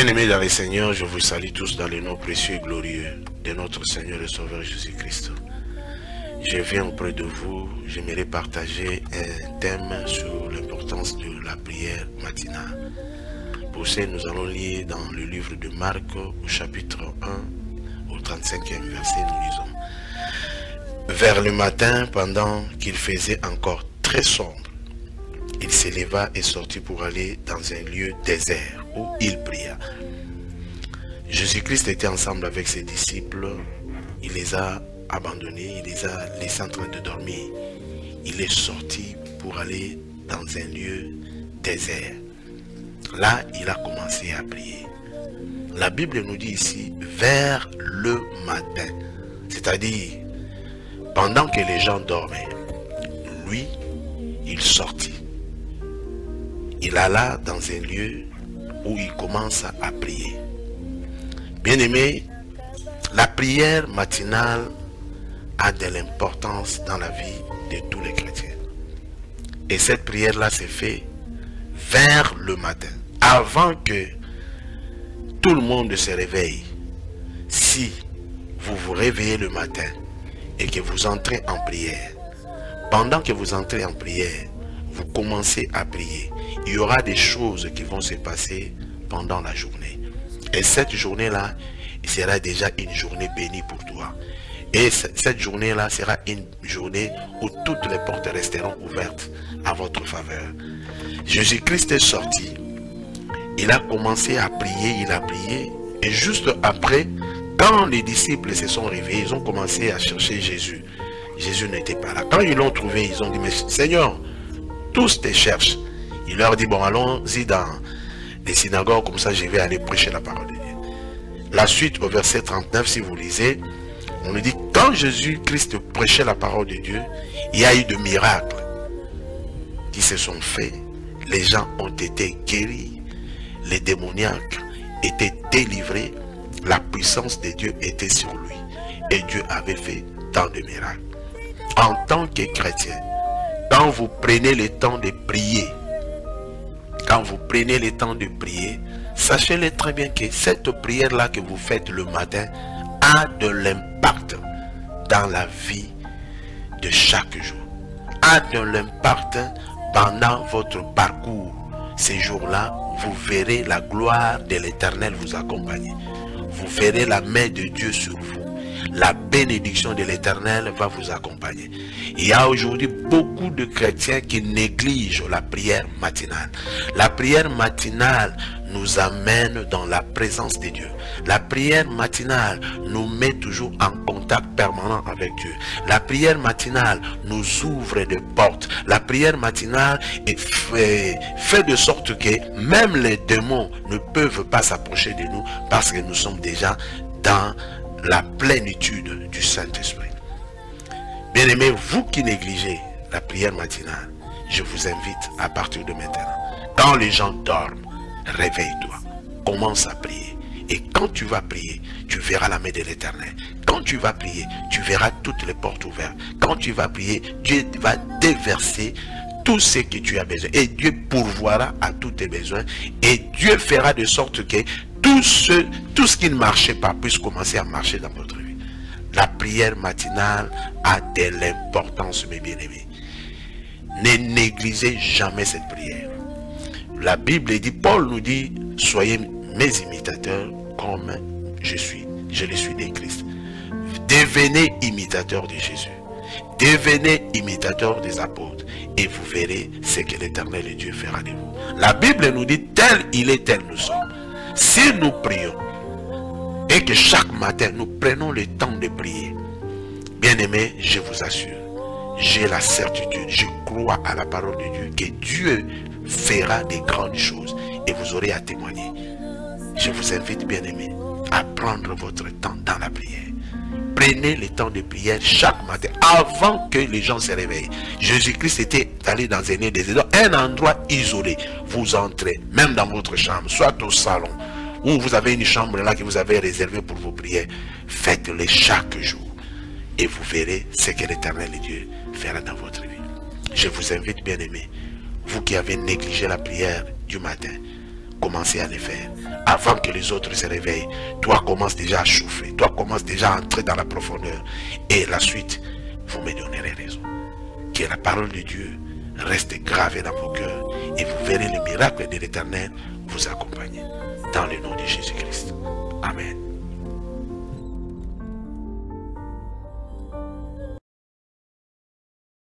Bien-aimés dans les Seigneurs, je vous salue tous dans le nom précieux et glorieux de notre Seigneur et Sauveur Jésus-Christ. Je viens auprès de vous, j'aimerais partager un thème sur l'importance de la prière matinale. Pour ça, nous allons lire dans le livre de Marc, au chapitre 1, au 35e verset, nous lisons. Vers le matin, pendant qu'il faisait encore très sombre, il s'éleva et sortit pour aller dans un lieu désert où il pria. Jésus-Christ était ensemble avec ses disciples. Il les a abandonnés, il les a laissés en train de dormir. Il est sorti pour aller dans un lieu désert. Là, il a commencé à prier. La Bible nous dit ici, vers le matin. C'est-à-dire, pendant que les gens dormaient, lui, il sortit. Il alla dans un lieu où il commence à prier. Bien-aimé, la prière matinale a de l'importance dans la vie de tous les chrétiens. Et cette prière-là s'est faite vers le matin, avant que tout le monde se réveille. Si vous vous réveillez le matin et que vous entrez en prière, pendant que vous entrez en prière, vous commencez à prier. Il y aura des choses qui vont se passer pendant la journée. Et cette journée-là sera déjà une journée bénie pour toi. Et cette journée-là sera une journée où toutes les portes resteront ouvertes à votre faveur. Jésus-Christ est sorti. Il a commencé à prier, il a prié. Et juste après, quand les disciples se sont réveillés, ils ont commencé à chercher Jésus. Jésus n'était pas là. Quand ils l'ont trouvé, ils ont dit, mais Seigneur, tous te cherchent. Il leur dit, bon, allons-y dans les synagogues, comme ça je vais aller prêcher la parole de Dieu. La suite au verset 39, si vous lisez, on nous dit, quand Jésus-Christ prêchait la parole de Dieu, il y a eu de miracles qui se sont faits. Les gens ont été guéris, les démoniaques étaient délivrés, la puissance de Dieu était sur lui. Et Dieu avait fait tant de miracles. En tant que chrétien, quand vous prenez le temps de prier, sachez-le très bien que cette prière-là que vous faites le matin a de l'impact dans la vie de chaque jour. A de l'impact pendant votre parcours. Ces jours-là, vous verrez la gloire de l'Éternel vous accompagner. Vous verrez la main de Dieu sur vous. La bénédiction de l'Éternel va vous accompagner. Il y a aujourd'hui beaucoup de chrétiens qui négligent la prière matinale. La prière matinale nous amène dans la présence de Dieu. La prière matinale nous met toujours en contact permanent avec Dieu. La prière matinale nous ouvre des portes. La prière matinale fait de sorte que même les démons ne peuvent pas s'approcher de nous parce que nous sommes déjà dans la plénitude du Saint-Esprit. Bien-aimés, vous qui négligez la prière matinale, je vous invite à partir de maintenant. Quand les gens dorment, réveille-toi. Commence à prier. Et quand tu vas prier, tu verras la main de l'Éternel. Quand tu vas prier, tu verras toutes les portes ouvertes. Quand tu vas prier, Dieu va déverser tout ce que tu as besoin. Et Dieu pourvoira à tous tes besoins. Et Dieu fera de sorte que tout ce qui ne marchait pas puisse commencer à marcher dans votre vie. La prière matinale a de l'importance, mes bien-aimés. Ne négligez jamais cette prière. La Bible dit, Paul nous dit, soyez mes imitateurs comme je le suis de Christ. Devenez imitateurs de Jésus. Devenez imitateurs des apôtres. Et vous verrez ce que l'Éternel et Dieu fera de vous. La Bible nous dit, tel il est, tel nous sommes. Si nous prions et que chaque matin nous prenons le temps de prier, bien aimé, je vous assure, j'ai la certitude, je crois à la parole de Dieu, que Dieu fera des grandes choses et vous aurez à témoigner. Je vous invite, bien aimé, à prendre votre temps dans la prière. Prenez le temps de prière chaque matin, avant que les gens se réveillent. Jésus-Christ était allé dans un lieu désert, un endroit isolé. Vous entrez, même dans votre chambre, soit au salon, ou vous avez une chambre là que vous avez réservée pour vos prières. Faites-les chaque jour. Et vous verrez ce que l'Éternel et Dieu fera dans votre vie. Je vous invite, bien aimé, vous qui avez négligé la prière du matin, commencer à les faire. Avant que les autres se réveillent, toi commence déjà à chauffer. Toi commence déjà à entrer dans la profondeur. Et la suite, vous me donnerez raison. Que la parole de Dieu reste gravée dans vos cœurs. Et vous verrez le miracle de l'Éternel vous accompagner. Dans le nom de Jésus-Christ. Amen.